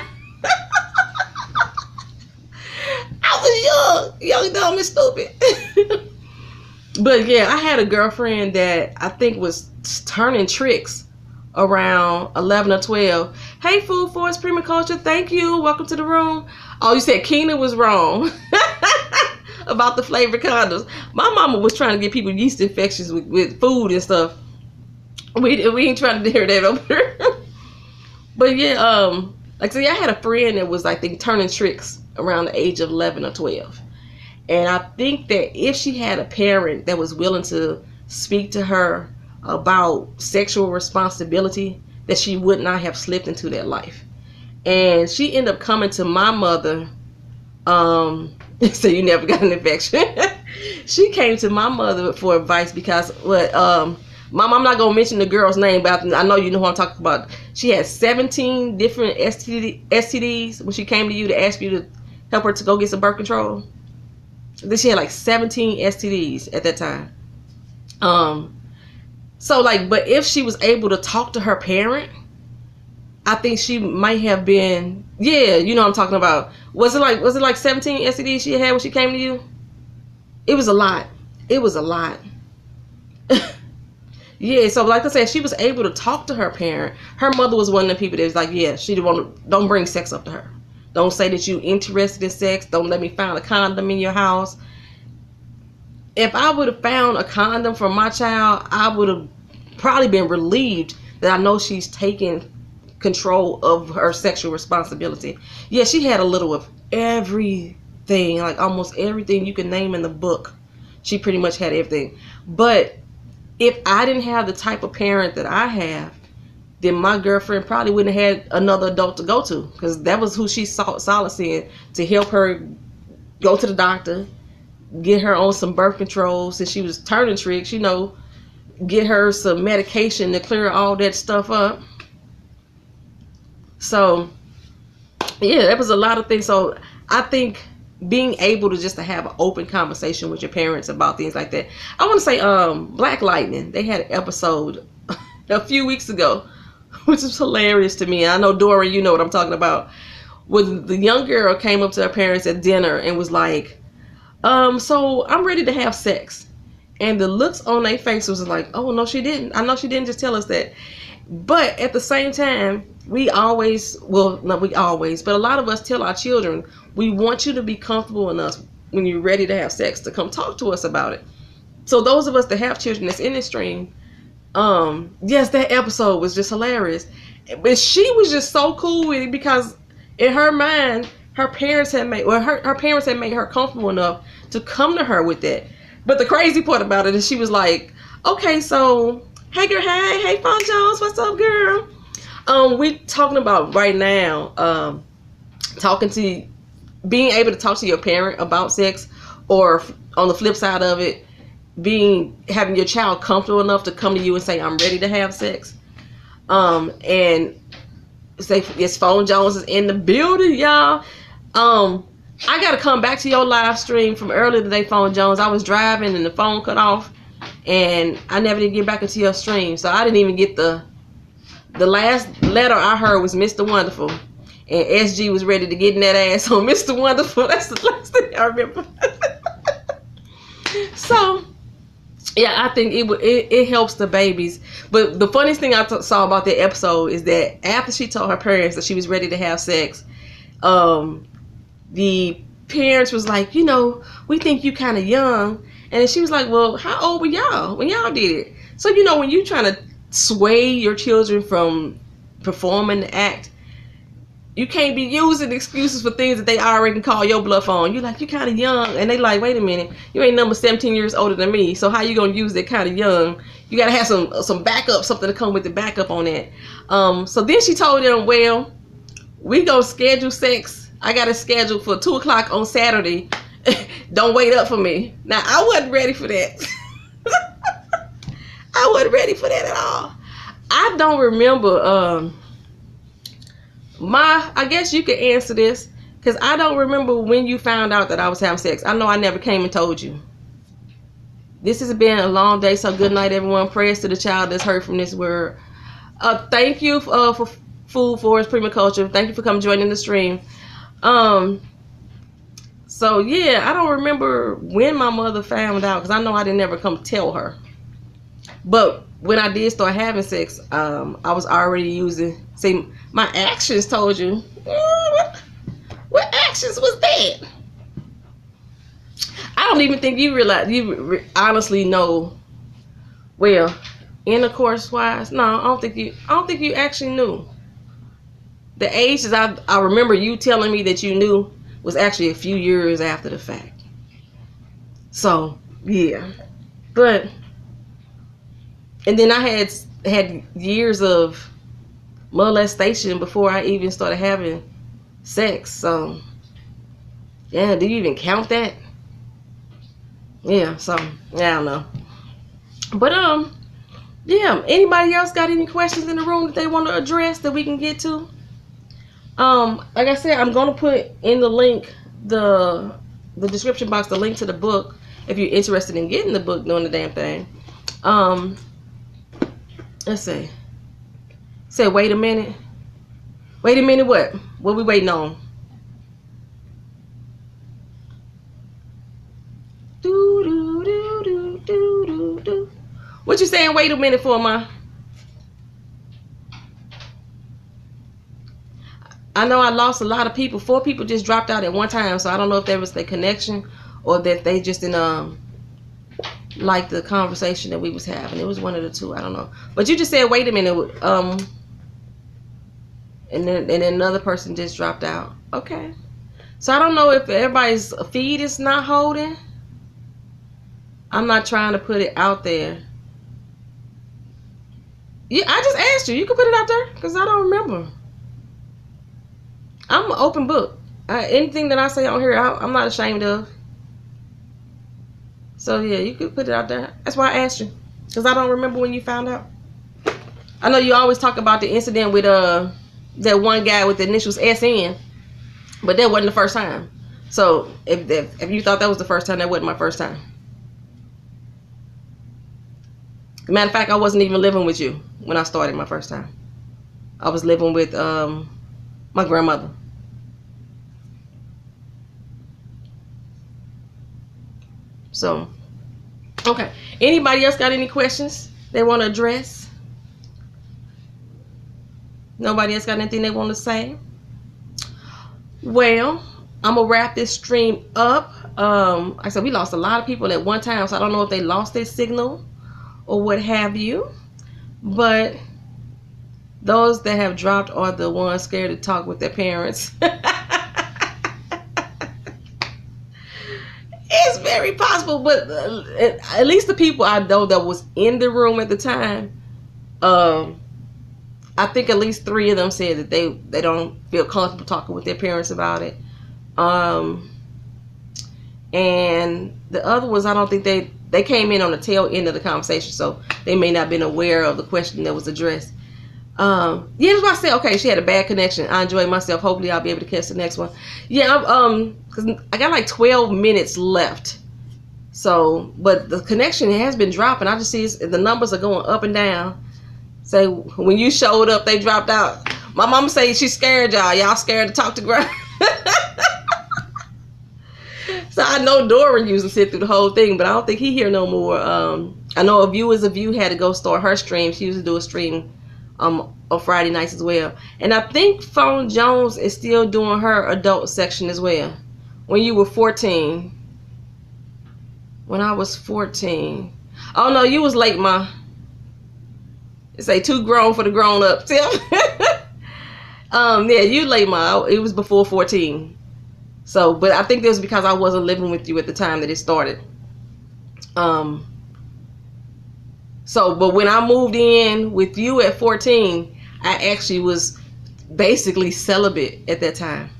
I was young, dumb, and stupid. But yeah, I had a girlfriend that I think was turning tricks around 11 or 12. Hey, Food Force Prima Culture, thank you. Welcome to the room. Oh, you said Keena was wrong about the flavored condoms. My mama was trying to get people yeast infections with food and stuff. We ain't trying to hear that over here. But yeah, like I said, I had a friend that was, I think, turning tricks around the age of 11 or 12. And I think that if she had a parent that was willing to speak to her about sexual responsibility, that she would not have slipped into that life. And she ended up coming to my mother. So you never got an infection. She came to my mother for advice because Mom, I'm not gonna mention the girl's name, but I know you know who I'm talking about. She had 17 different STDs when she came to you to ask you to help her to go get some birth control. Then she had like 17 STDs at that time. So like, but if she was able to talk to her parent, I think she might have been, yeah, you know what I'm talking about. Was it like 17 STDs she had when she came to you? It was a lot. It was a lot. Yeah, so like I said, she was able to talk to her parent. Her mother was one of the people that was like, yeah, don't bring sex up to her. Don't say that you interested in sex. Don't let me find a condom in your house. If I would have found a condom for my child, I would have probably been relieved that I know she's taking control of her sexual responsibility. Yeah, she had a little of everything, like almost everything you can name in the book. She pretty much had everything. But if I didn't have the type of parent that I have, then my girlfriend probably wouldn't have had another adult to go to, because that was who she sought solace in, to help her go to the doctor, get her on some birth control since she was turning tricks, you know, get her some medication to clear all that stuff up. So yeah, that was a lot of things. So I think being able to just to have an open conversation with your parents about things like that. I want to say Black Lightning, they had an episode a few weeks ago, which is hilarious to me. I know, Dora, you know what I'm talking about. When the young girl came up to her parents at dinner and was like, so I'm ready to have sex. And the looks on their face was like, oh, no, she didn't. I know she didn't just tell us that. But at the same time, but a lot of us tell our children, we want you to be comfortable in us when you're ready to have sex, to come talk to us about it. So those of us that have children that's in this stream, yes, that episode was just hilarious. But she was just so cool with it because in her mind, her parents had made her comfortable enough to come to her with that. But the crazy part about it is she was like, okay, so hey girl, hey Fawn Jones, what's up, girl? We talking about right now, being able to talk to your parent about sex, or on the flip side of it, having your child comfortable enough to come to you and say, I'm ready to have sex. And say, yes, Phone Jones is in the building, y'all. I gotta come back to your live stream from earlier today, Phone Jones. I was driving and the phone cut off, and I never did get back into your stream, so I didn't even get the last letter I heard was Mr. Wonderful, and SG was ready to get in that ass on Mr. Wonderful. That's the last thing I remember. So yeah, I think it helps the babies. But the funniest thing I saw about that episode is that after she told her parents that she was ready to have sex, the parents was like, you know, we think you kind of young. And she was like, well, how old were y'all when y'all did it? So, you know, when you trying to sway your children from performing the act, you can't be using excuses for things that they already can call your bluff on. You're like, you're kind of young. And they like, wait a minute, you ain't number 17 years older than me. So how you going to use that kind of young? You got to have some backup, something to come with the backup on that. So then she told them, well, we going to schedule sex. I got it scheduled for 2 o'clock on Saturday. Don't wait up for me. Now, I wasn't ready for that. I wasn't ready for that at all. I don't remember I guess you could answer this, because I don't remember when you found out that I was having sex. I know I never came and told you. This has been a long day, so good night, everyone. Prayers to the child that's hurt from this word. Thank you for Food Forest Permaculture. Thank you for coming joining the stream. So yeah, I don't remember when my mother found out, because I know I didn't ever come tell her. But when I did start having sex, I was already using. See, my actions told you. What actions was that? I don't even think you realize, honestly know. Well, intercourse wise, no, I don't think you actually knew. The ages I remember you telling me that you knew was actually a few years after the fact. So yeah, but and then I had years of molestation before I even started having sex. So yeah, do you even count that? Yeah, so yeah, I don't know. But yeah, anybody else got any questions in the room that they want to address that we can get to? Like I said, I'm gonna put in the link, the description box, the link to the book if you're interested in getting the book, doing the damn thing. Let's see. Say, wait a minute. Wait a minute, what? What we waiting on? Do do do do do do do. What you saying? Wait a minute for, ma? I know I lost a lot of people. 4 people just dropped out at one time, so I don't know if there was the connection or that they just didn't like the conversation that we was having. It was one of the two. I don't know. But you just said, wait a minute. And then another person just dropped out. Okay. So I don't know if everybody's feed is not holding. I'm not trying to put it out there. Yeah, I just asked you. You can put it out there because I don't remember. I'm an open book. Anything that I say on here, I'm not ashamed of. So yeah, you could put it out there. That's why I asked you, because I don't remember when you found out. I know you always talk about the incident with that one guy with the initials SN, but that wasn't the first time. So if you thought that was the first time, that wasn't my first time. Matter of fact, I wasn't even living with you when I started my first time. I was living with my grandmother. So, okay. Anybody else got any questions they want to address? Nobody else got anything they want to say? Well, I'm going to wrap this stream up. Like I said, we lost a lot of people at one time, so I don't know if they lost their signal or what have you. But those that have dropped are the ones scared to talk with their parents. It's very possible, but at least the people I know that was in the room at the time, I think at least 3 of them said that they don't feel comfortable talking with their parents about it. And the other ones, I don't think they came in on the tail end of the conversation, so they may not have been aware of the question that was addressed. Yeah, that's why I said, okay, she had a bad connection. I enjoyed myself. Hopefully I'll be able to catch the next one. Yeah, because I got like 12 minutes left. So, but the connection has been dropping. I just see the numbers are going up and down. So when you showed up, they dropped out. My mama say she's scared y'all. Y'all scared to talk to ground. So I know Doran used to sit through the whole thing, but I don't think he here no more. I know A View is a View had to go start her stream. She used to do a stream on Friday nights as well. And I think Phone Jones is still doing her adult section as well. When you were 14. When I was 14. Oh no, you was late, ma. It say too grown for the grown ups. Yeah, you late, ma. It was before 14. So, but I think it was because I wasn't living with you at the time that it started. So, but when I moved in with you at 14, I actually was basically celibate at that time.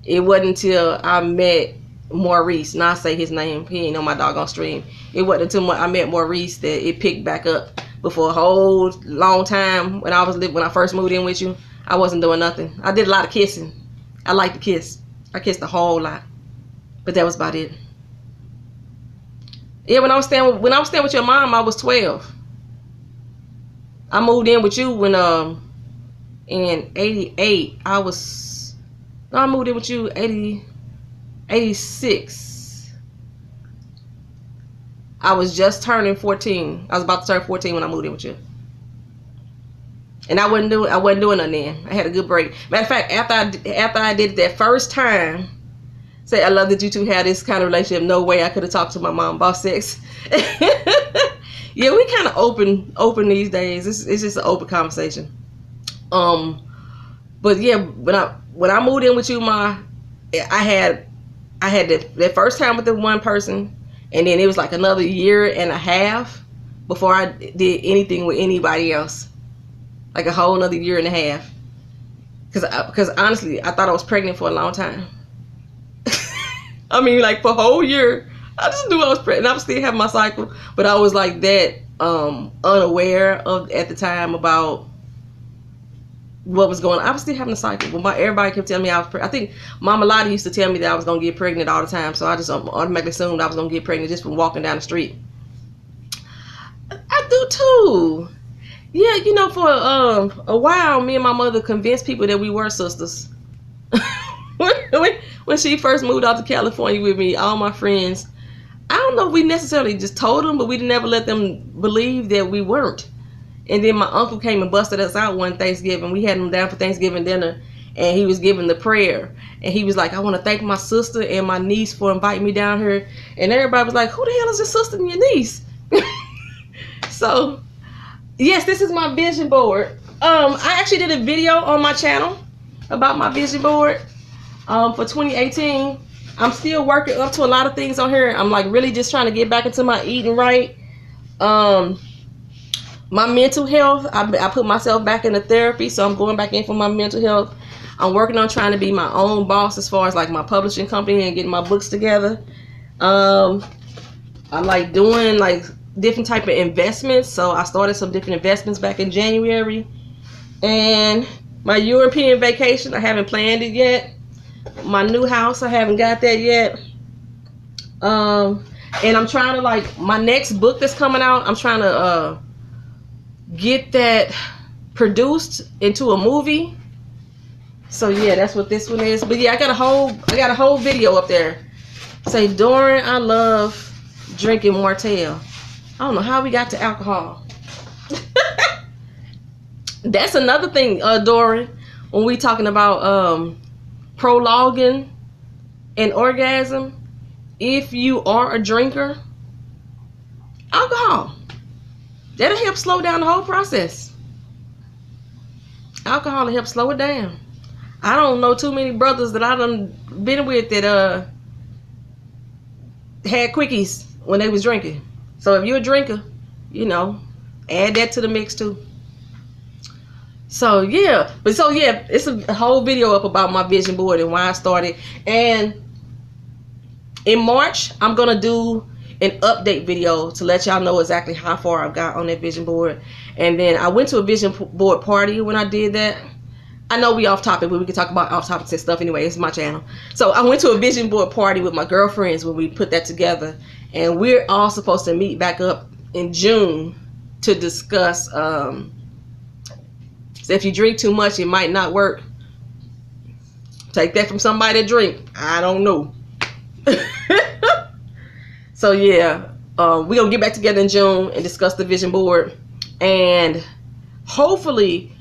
It wasn't until I met Maurice, and I say his name, he ain't on my doggone stream. It wasn't until I met Maurice that it picked back up. But for a whole long time, when I first moved in with you, I wasn't doing nothing. I did a lot of kissing. I like to kiss. I kissed a whole lot, but that was about it. Yeah, when I was staying with your mom, I was 12. I moved in with you when in 88. I moved in with you 86. I was just turning 14. I was about to turn 14 when I moved in with you. And I wasn't doing nothing then. I had a good break. Matter of fact, after I did it that first time, say I love that you two had this kind of relationship. No way I could have talked to my mom about sex. Yeah, we kind of open these days. It's just an open conversation. But yeah, when I moved in with you, I had that first time with the one person, and then it was like another year and a half before I did anything with anybody else. Like a whole another year and a half. Because honestly, I thought I was pregnant for a long time. I mean, like for a whole year, I just knew I was pregnant. I was still having my cycle, but I was like that unaware of at the time about what was going on. I was still having a cycle, but everybody kept telling me I was pregnant. I think Mama Lottie used to tell me that I was gonna get pregnant all the time, so I just automatically assumed I was gonna get pregnant just from walking down the street. I do too. Yeah, you know, for a while, me and my mother convinced people that we were sisters. When she first moved out to California with me, all my friends, I don't know if we necessarily just told them, but we never let them believe that we weren't. And then my uncle came and busted us out one Thanksgiving. We had him down for Thanksgiving dinner, and he was giving the prayer. And he was like, I want to thank my sister and my niece for inviting me down here. And everybody was like, who the hell is your sister and your niece? So, yes, this is my vision board. I actually did a video on my channel about my vision board for 2018. I'm still working up to a lot of things on here. I'm like really just trying to get back into my eating right. My mental health, I put myself back into therapy, so I'm going back in for my mental health. I'm working on trying to be my own boss as far as like my publishing company and getting my books together. I'm like doing like different type of investments, so I started some different investments back in January. And my European vacation, I haven't planned it yet. My new house, I haven't got that yet. And I'm trying to like my next book that's coming out, I'm trying to get that produced into a movie. So yeah, that's what this one is. But yeah, I got a whole video up there. Say, Doran, I love drinking Martell. I don't know how we got to alcohol. That's another thing, Doran, when we talking about prolonging an orgasm. If you are a drinker, alcohol, that'll help slow down the whole process. Alcohol will help slow it down. I don't know too many brothers that I done been with that had quickies when they was drinking. So if you're a drinker, you know, add that to the mix too. So yeah, it's a whole video up about my vision board and why I started. And in March, I'm gonna do an update video to let y'all know exactly how far I've got on that vision board. And then I went to a vision board party when I did that. I know we off topic, but we can talk about off topics and stuff anyway. It's my channel. So I went to a vision board party with my girlfriends when we put that together. And we're all supposed to meet back up in June to discuss so if you drink too much, it might not work. Take that from somebody that drink. I don't know. So yeah, we're gonna get back together in June and discuss the vision board, and hopefully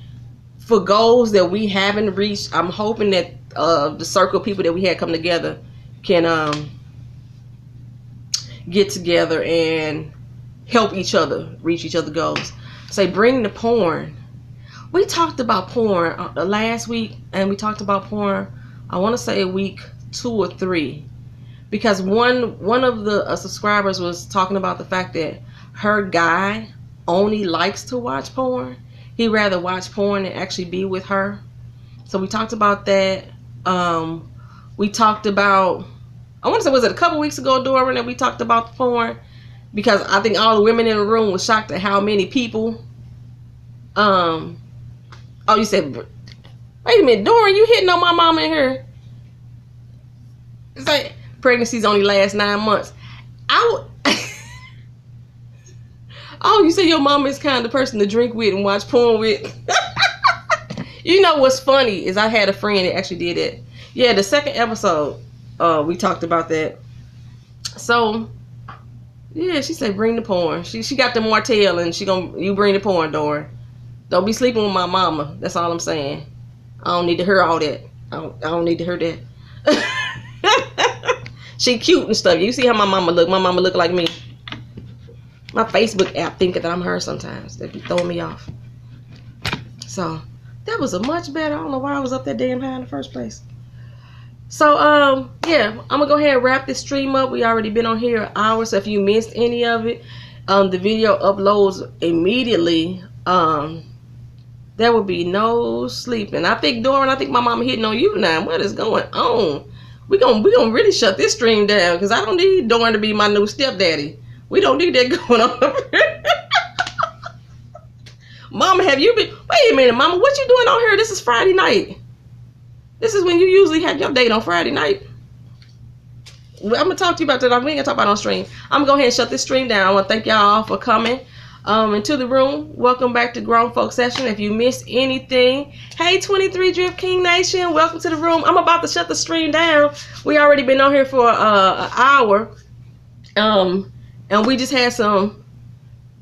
for goals that we haven't reached, I'm hoping that the circle of people that we had come together can get together and help each other reach each other's goals. Say, bring the porn. We talked about porn last week, and we talked about porn, I want to say week 2 or 3. Because one of the subscribers was talking about the fact that her guy only likes to watch porn. He'd rather watch porn than actually be with her. So we talked about that. We talked about, I want to say, was it a couple weeks ago, Doran, that we talked about the porn? Because I think all the women in the room were shocked at how many people. Oh, you said Wait a minute, Dora, you hitting on my mama in here? It's like pregnancies only last 9 months. Oh, you say your mama is kind of the person to drink with and watch porn with. You know what's funny is I had a friend that actually did it. Yeah, the second episode, we talked about that. So, yeah, she said bring the porn. She got the Martell and you bring the porn, Dora. Don't be sleeping with my mama. That's all I'm saying. I don't need to hear all that. I don't need to hear that. She cute and stuff. You see how my mama look? My mama look like me. My Facebook app thinking that I'm her sometimes. They be throwing me off. So that was a much better. I don't know why I was up that damn high in the first place. So yeah, I'm gonna go ahead and wrap this stream up. We already been on here an hour, so if you missed any of it, the video uploads immediately. There will be no sleeping. I think Dora, I think my mama hitting on you now. What is going on? We gonna really shut this stream down because I don't need Dora to be my new stepdaddy. We don't need that going on. Mama, have you been? Wait a minute, Mama. What you doing on here? This is Friday night. This is when you usually have your date on Friday night. I'm gonna talk to you about that. We ain't gonna talk about it on stream. I'm gonna go ahead and shut this stream down. I want to thank y'all all for coming into the room. Welcome back to Grown Folk Session. If you missed anything, hey 23 Drift King Nation, welcome to the room. I'm about to shut the stream down. We already been on here for an hour, and we just had some.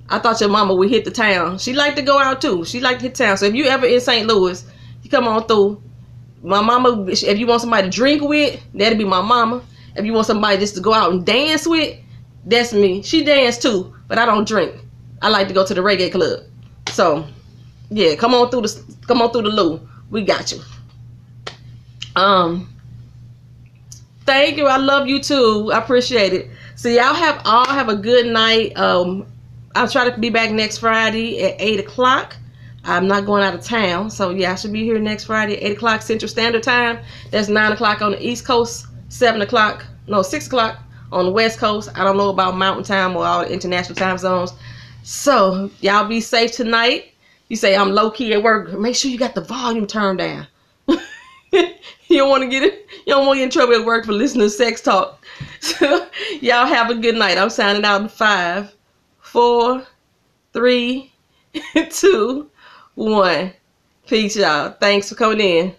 I thought your mama would hit the town. She like to go out too. She like to hit town. So if you ever in St. Louis, you come on through. My mama, if you want somebody to drink with, that'll be my mama. If you want somebody just to go out and dance with, that's me. She dance too, but I don't drink. I like to go to the reggae club. So yeah, come on through the loo. We got you. Thank you. I love you too. I appreciate it. So y'all have a good night. I'll try to be back next Friday at 8 o'clock. I'm not going out of town. So yeah, I should be here next Friday at 8 o'clock Central Standard Time. That's 9 o'clock on the East Coast, 6 o'clock on the West Coast. I don't know about Mountain Time or all the international time zones. So y'all be safe tonight. You say I'm low key at work. Make sure you got the volume turned down. You don't want to get in trouble at work for listening to sex talk. So y'all have a good night. I'm signing out in 5, 4, 3, 2, 1. Peace, y'all. Thanks for coming in.